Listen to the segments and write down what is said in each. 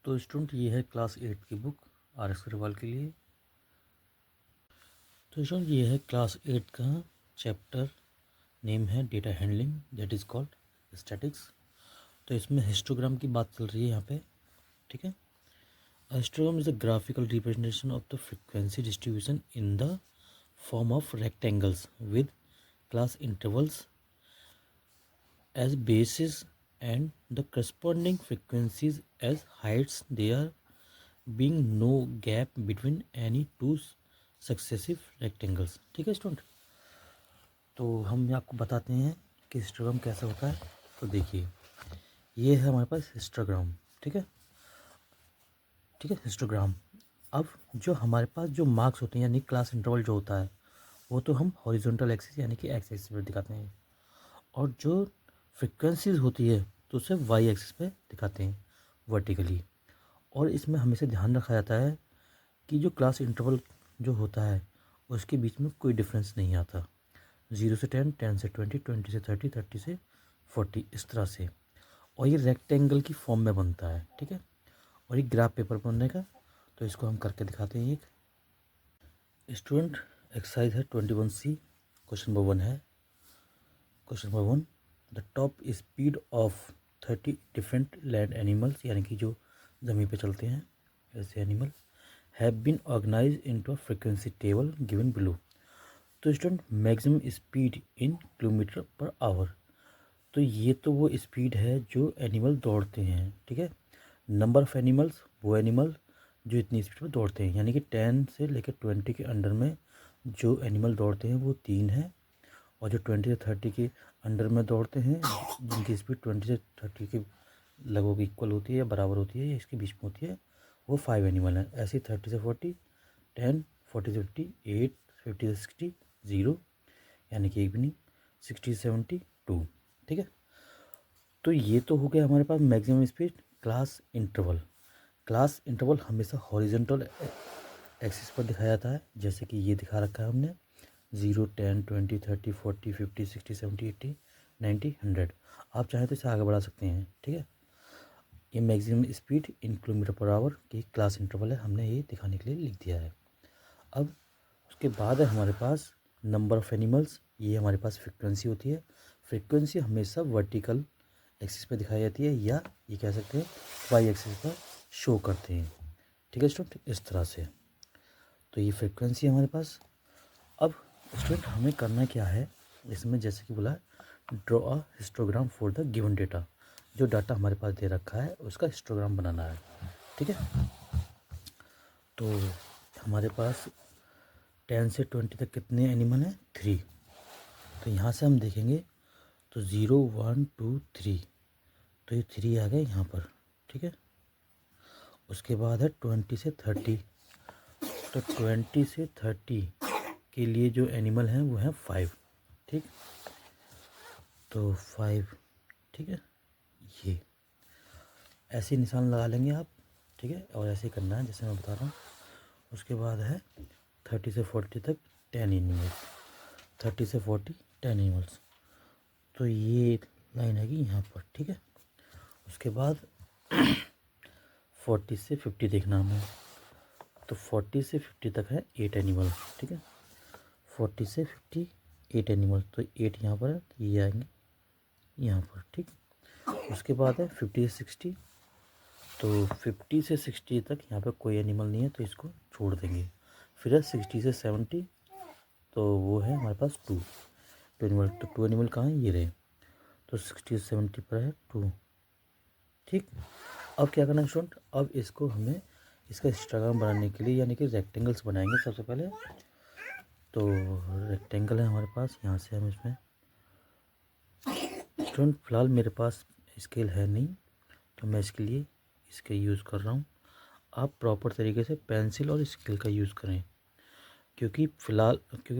तो स्टूडेंट ये है क्लास 8 की बुक आर एस अग्रवाल के लिए। तो स्टूडेंट ये है क्लास 8 का चैप्टर, नेम है data handling that is called statics. तो इसमें हिस्टोग्राम की बात चल रही है यहाँ पे, ठीक है। Histogram is a graphical representation of the frequency distribution in the form of rectangles with class intervals as bases and the corresponding frequencies as heights, there being no gap between any two successive rectangles। ठीक है student, तो हम आपको बताते हैं कि histogram कैसा होता है। तो देखिए, ये है हमारे पास हिस्टोग्राम, ठीक है। ठीक है, हिस्टोग्राम। अब जो हमारे पास जो मार्क्स होते हैं यानी क्लास इंटरवल जो होता है वो तो हम हॉरिजॉन्टल एक्सिस यानी कि एक्स एक्सिस पर दिखाते हैं, और जो फ्रिक्वेंसीज होती है तो उसे वाई एक्सिस पे दिखाते हैं वर्टिकली। और इसमें हमेशा ध्यान रखा जाता है कि जो क्लास इंटरवल जो होता है उसके बीच में कोई डिफरेंस नहीं आता। 0 से 10, 10 से 20, 20 से 30, 30 से 40, इस तरह से। और ये रेक्टेंगल की फॉर्म में बनता है, ठीक है। और ये ग्राफ पेपर बनने का, तो इसको हम करके दिखाते हैं। एक स्टूडेंट एक्सरसाइज है 21C। क्वेश्चन नंबर 1 है। Question number 1, the top speed of 30 different land animals, यानी कि जो ज़मीन पे चलते हैं ऐसे animal, have been organise into a frequency table given below. तो student maximum speed in kilometre per hour, तो ये तो वो स्पीड है जो एनिमल दौड़ते हैं, ठीक है। नंबर ऑफ एनिमल्स, वो एनिमल जो इतनी स्पीड पर दौड़ते हैं, यानी कि 10 से लेकर 20 के अंडर में जो एनिमल दौड़ते हैं वो 3 है। और जो 20 से 30 के अंडर में दौड़ते हैं जिनकी स्पीड 20 से 30 के लगभग इक्वल होती है या बराबर होती है या इसके बीच में होती है, वो 5 एनिमल हैं। ऐसे 30 से 40, 10, 40 से 50, 8, 50 से 60, 0, यानी कि एक भी नहीं, 60 से 70, 2, ठीक है। तो ये तो हो गया हमारे पास maximum speed. Class interval, class interval हमेशा हॉरिजॉन्टल एक्सिस पर दिखाया जाता है, जैसे कि ये दिखा रखा है हमने, 0, 10, 20, 30, 40, 50, 60, 70, 80, 90, 100। आप चाहें तो इसे आगे बढ़ा सकते हैं, ठीक है। ये maximum speed in kilometre per our की क्लास इंटरवल है, हमने ये दिखाने के लिए लिख दिया है। अब उसके बाद है हमारे पास नंबर ऑफ़ एनिमल्स, ये हमारे पास फ्रिक्वेंसी होती है। फ्रिक्वेंसी हमेशा वर्टिकल एक्सिस पर दिखाई जाती है, या ये कह सकते हैं वाई एक्सिस पर शो करते हैं, ठीक है स्टूडेंट, इस तरह से। तो ये फ्रिक्वेंसी है हमारे पास। अब स्टूडेंट हमें करना क्या है इसमें, जैसे कि बोला draw a histogram for the given data, जो डाटा हमारे पास दे रखा है उसका हिस्टोग्राम बनाना है, ठीक है। तो हमारे पास 10 से 20 तक कितने एनिमल हैं, 3। तो यहाँ से हम देखेंगे तो 0, 1, 2, 3, तो ये 3 आ गए यहाँ पर, ठीक है। उसके बाद है 20 से 30, तो 20 से 30 के लिए जो एनिमल हैं वो हैं 5, ठीक। तो 5, ठीक है, ये ऐसे निशान लगा लेंगे आप, ठीक है। और ऐसे करना है जैसे मैं बता रहा हूँ। उसके बाद है 30 से 40 तक 10 एनिमल्स, 30 से 40 10 एनिमल्स, तो ये लाइन है कि यहाँ पर, ठीक है। उसके बाद 40 से 50 देखना हमें, तो 40 से 50 तक है 8 एनिमल, ठीक है। 40 से 50 8 एनिमल, तो 8 यहाँ पर है, तो ये आएंगे यहाँ पर, ठीक। उसके बाद है 50 से 60, तो 50 से 60 तक यहाँ पर कोई एनिमल नहीं है, तो इसको छोड़ देंगे। फिर है 60 से 70, तो वो है हमारे पास 2 एनिमल, तो 2 एनिमल कहाँ हैं, ये रहे। तो 60 से 70 पर है 2, ठीक। अब क्या करना है स्टूडेंट, अब इसको हमें इसका हिस्टोग्राम बनाने के लिए यानी कि रेक्टेंगल्स बनाएंगे सबसे पहले। तो रेक्टेंगल है हमारे पास, यहाँ से हम इसमें स्टूडेंट फ़िलहाल मेरे पास स्केल है नहीं, तो मैं इसके लिए इसका यूज़ कर रहा हूँ। आप प्रॉपर तरीके से पेंसिल और स्केल का यूज़ करें, क्योंकि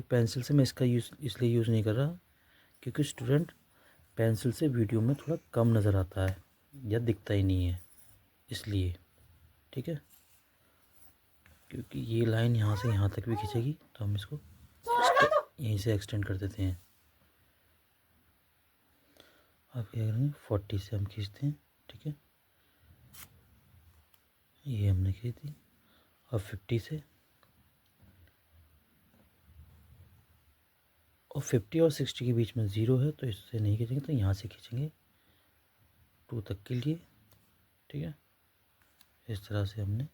पेंसिल से मैं इसका यूज़ इसलिए यूज़ नहीं कर रहा क्योंकि स्टूडेंट पेंसिल से वीडियो में थोड़ा कम नज़र आता है या दिखता ही नहीं है, इसलिए, ठीक है। क्योंकि ये लाइन यहाँ से यहाँ तक भी खींचेगी, तो हम इसको यहीं से एक्सटेंड कर देते हैं। अब क्या करेंगे, 40 से हम खींचते हैं, ठीक है। ये हमने की थी। अब 50 से और 50 और 60 के बीच में 0 है, तो इससे नहीं खींचेंगे, तो यहाँ से खींचेंगे 2 तक के लिए। ठीक है, इस तरह से हमने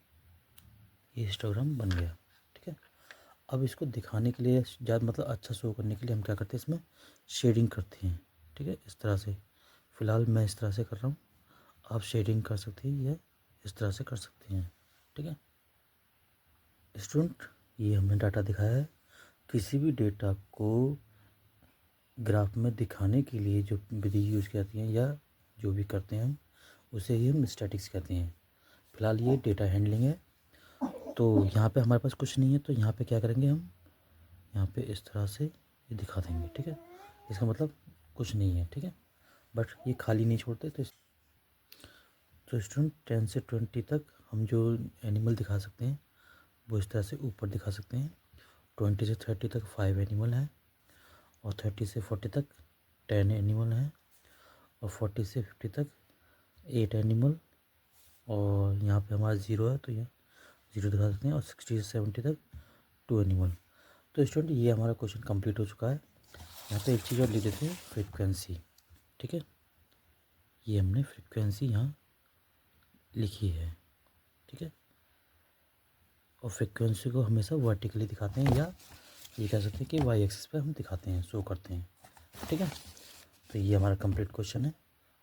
ये हिस्टोग्राम बन गया। ठीक है, अब इसको दिखाने के लिए ज़्यादा मतलब अच्छा शो करने के लिए हम क्या करते हैं, इसमें शेडिंग करते हैं। ठीक है, इस तरह से। फ़िलहाल मैं इस तरह से कर रहा हूँ, आप शेडिंग कर सकते हैं या इस तरह से कर सकते हैं। ठीक है स्टूडेंट, ये हमने डाटा दिखाया है। किसी भी डेटा को ग्राफ में दिखाने के लिए जो विधि यूज़ की जाती है या जो भी करते हैं हम, उसे ही हम स्टैटिक्स कहते हैं। फ़िलहाल ये डेटा हैंडलिंग है। तो यहाँ पे हमारे पास कुछ नहीं है, तो यहाँ पे क्या करेंगे हम, यहाँ पे इस तरह से ये दिखा देंगे। ठीक है, इसका मतलब कुछ नहीं है। ठीक है, बट ये खाली नहीं छोड़ते। तो स्टूडेंट 10 से 20 तक हम जो एनिमल दिखा सकते हैं वो इस तरह से ऊपर दिखा सकते हैं। 20 से 30 तक 5 एनिमल हैं, और 30 से 40 तक 10 एनिमल हैं, और 40 से 50 तक 8 एनिमल, और यहाँ पे हमारा 0 है तो यहाँ 0 दिखा सकते हैं, और 60 से 70 तक 2 एनिमल। तो स्टूडेंट, ये हमारा क्वेश्चन कंप्लीट हो चुका है। यहाँ पे एक चीज़ और लिख देते हैं, फ्रीक्वेंसी। ठीक है, ये हमने फ्रीक्वेंसी यहाँ लिखी है। ठीक है, और फ्रीक्वेंसी को हमेशा वर्टिकली दिखाते हैं, या ये कह सकते हैं कि वाई एक्सिस पे हम दिखाते हैं, शो करते हैं। ठीक है, तो ये हमारा कंप्लीट क्वेश्चन है,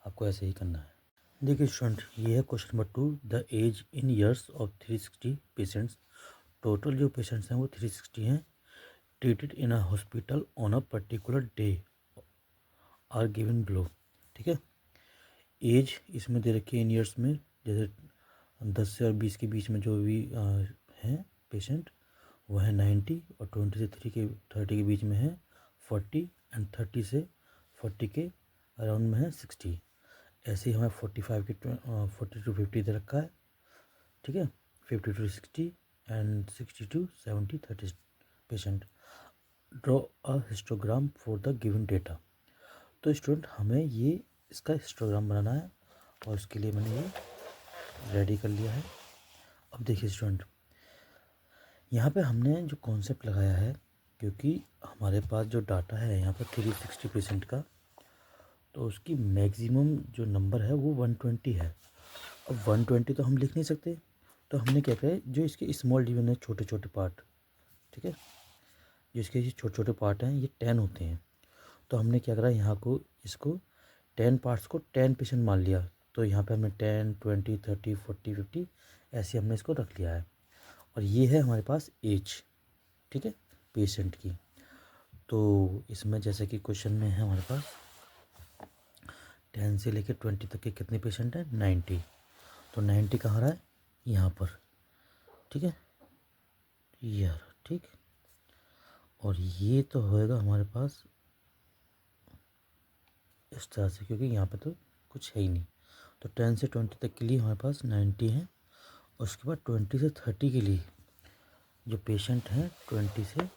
आपको ऐसे ही करना है। देखिए स्टूडेंट, ये है question number 2। The age in years of 360 patients. Total जो पेशेंट्स हैं वो 360 हैं। Treated in a hospital on a particular day are given below. ठीक है, एज इसमें दे रखी है इन ईयर्स में, जैसे 10 से और 20 के बीच में जो भी हैं पेशेंट, वो है 90, और 20 से 30 के बीच में है 40, एंड 30 से 40 के अराउंड में है 60। ऐसे ही हमें 45 की 40 टू 50 दे रखा है। ठीक है, 50 to 60 and 60 to 70 30 patient. Draw a histogram for the given data. तो स्टूडेंट, हमें ये इसका हिस्टोग्राम बनाना है, और उसके लिए मैंने ये रेडी कर लिया है। अब देखिए स्टूडेंट, यहाँ पे हमने जो कॉन्सेप्ट लगाया है, क्योंकि हमारे पास जो डाटा है यहाँ पर 360% का, तो उसकी मैक्सिमम जो नंबर है वो 120 है। अब 120 तो हम लिख नहीं सकते, तो हमने क्या किया है, जो इसके स्मॉल डिवीजन है, छोटे छोटे पार्ट। ठीक है, जो इसके छोटे छोटे पार्ट हैं ये 10 होते हैं। तो हमने क्या करा, यहाँ को इसको 10 पार्ट्स को 10% मान लिया। तो यहाँ पे हमने 10, 20, 30, 40, 50 ऐसे हमने इसको रख लिया है। और ये है हमारे पास एज। ठीक है, पेशेंट की। तो इसमें जैसे कि क्वेश्चन में है हमारे पास 10 से लेकर 20 तक के कितने पेशेंट हैं, 90। तो 90 कहाँ रहा है, यहाँ पर। ठीक है, यार ठीक, और ये तो होएगा हमारे पास इस तरह से, क्योंकि यहाँ पे तो कुछ है ही नहीं। तो 10 से 20 तक के लिए हमारे पास 90 है, और उसके बाद 20 से 30 के लिए जो पेशेंट हैं 20 से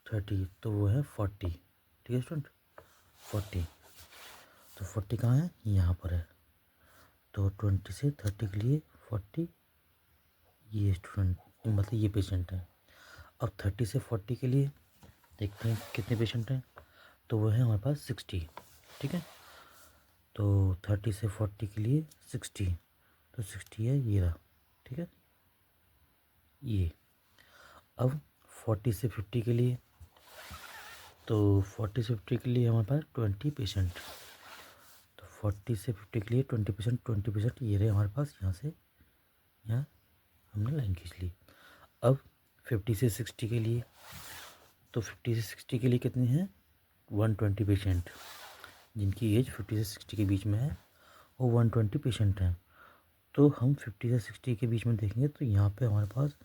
30, तो वो है 40। ठीक है स्टूडेंट, 40। तो 40 कहाँ है, यहाँ पर है। तो 20 से 30 के लिए 40, ये स्टूडेंट मतलब ये पेशेंट है। अब 30 से 40 के लिए देखते हैं कितने पेशेंट हैं, तो वो है हमारे पास 60। ठीक है, तो 30 से 40 के लिए 60, तो 60 है ये रहा। ठीक है, ये। अब 40 से 50 के लिए, तो 40 से 50 के लिए हमारे पास 20 पेशेंट। तो 40 से 50 के लिए 20%, 20% ये रहे हमारे पास। यहाँ से यहाँ हमने लाइन खींच ली। अब 50 से 60 के लिए, तो 50 से 60 के लिए कितने हैं, 120 पेशेंट, जिनकी एज 50 से 60 के बीच में है, वो 120 पेशेंट हैं। तो हम 50 से 60 के बीच में देखेंगे, तो यहाँ पे हमारे पास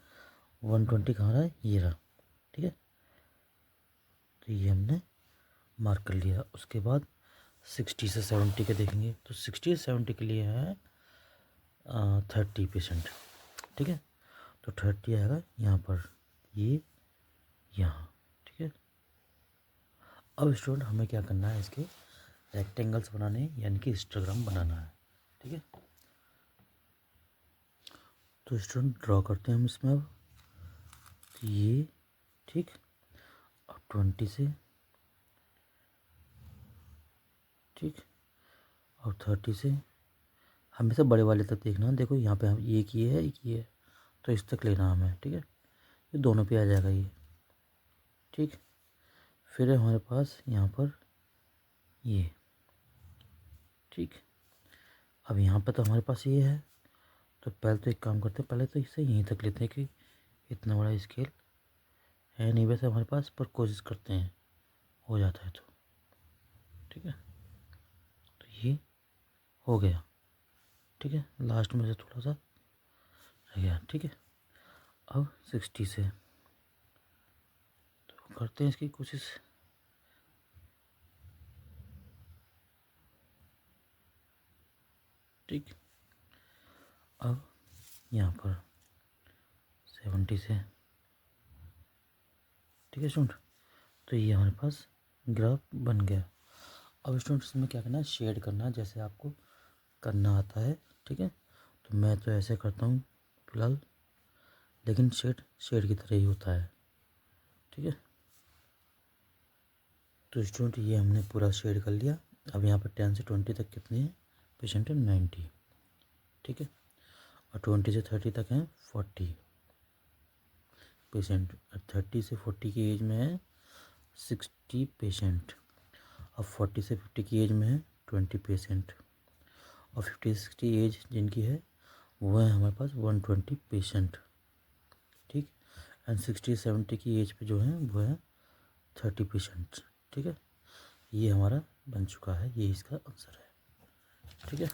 120 कहाँ रहा है, ये रहा। ठीक है, तो ये हमने मार्क कर लिया। उसके बाद 60 से 70 के देखेंगे, तो 60 से 70 के लिए है 30 पेशेंट। ठीक है, तो 30 आएगा यहाँ पर, ये यहाँ। ठीक है, अब स्टूडेंट हमें क्या करना है, इसके रेक्टेंगल्स बनाने, यानी कि हिस्टोग्राम बनाना है। ठीक है, तो स्टूडेंट ड्रॉ करते हैं हम इसमें अब। तो ये ठीक, अब 20 से ठीक, और 30 से हमेशा बड़े वाले तक देखना। देखो यहाँ पे हम एक ये है, एक ये है, तो इस तक लेना हमें, ठीक है। ये दोनों पे आ जाएगा ये, ठीक। फिर है हमारे पास यहाँ पर ये, ठीक। अब यहाँ पर तो हमारे पास ये है, तो पहले तो एक काम करते हैं, पहले तो इसे यहीं तक लेते हैं कि इतना बड़ा स्केल है नहीं वैसे हमारे पास, पर कोशिश करते हैं हो जाता है तो, ठीक है। तो ये हो गया, ठीक है। लास्ट में से थोड़ा सा रह गया, ठीक है। अब 60 से तो करते हैं इसकी कोशिश। ठीक, अब यहाँ पर 70 से, ठीक है स्टूडेंट। तो ये हमारे पास ग्राफ बन गया। अब स्टूडेंट इसमें क्या करना है, शेड करना है जैसे आपको करना आता है, ठीक है। तो मैं तो ऐसे करता हूँ फिलहाल, लेकिन शेड शेड की तरह ही होता है, ठीक है। तो स्टूडेंट ये हमने पूरा शेड कर लिया। अब यहाँ पर 10 से 20 तक कितने हैं पेशेंट है, 90, ठीक है। और 20 से 30 तक हैं 40 पेशेंट। 30 से 40 की एज में है 60 पेशेंट। अब 40 से 50 की एज में है 20 पेशेंट। और 50 से 60 एज जिनकी है वो है हमारे पास 120 पेशेंट, ठीक। एंड 60 70 की एज पे जो है वो है 30 पेशेंट, ठीक है। ये हमारा बन चुका है, ये इसका आंसर है, ठीक है।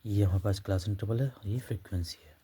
ये हमारे पास क्लास इंटरवल है और ये फ्रीक्वेंसी है।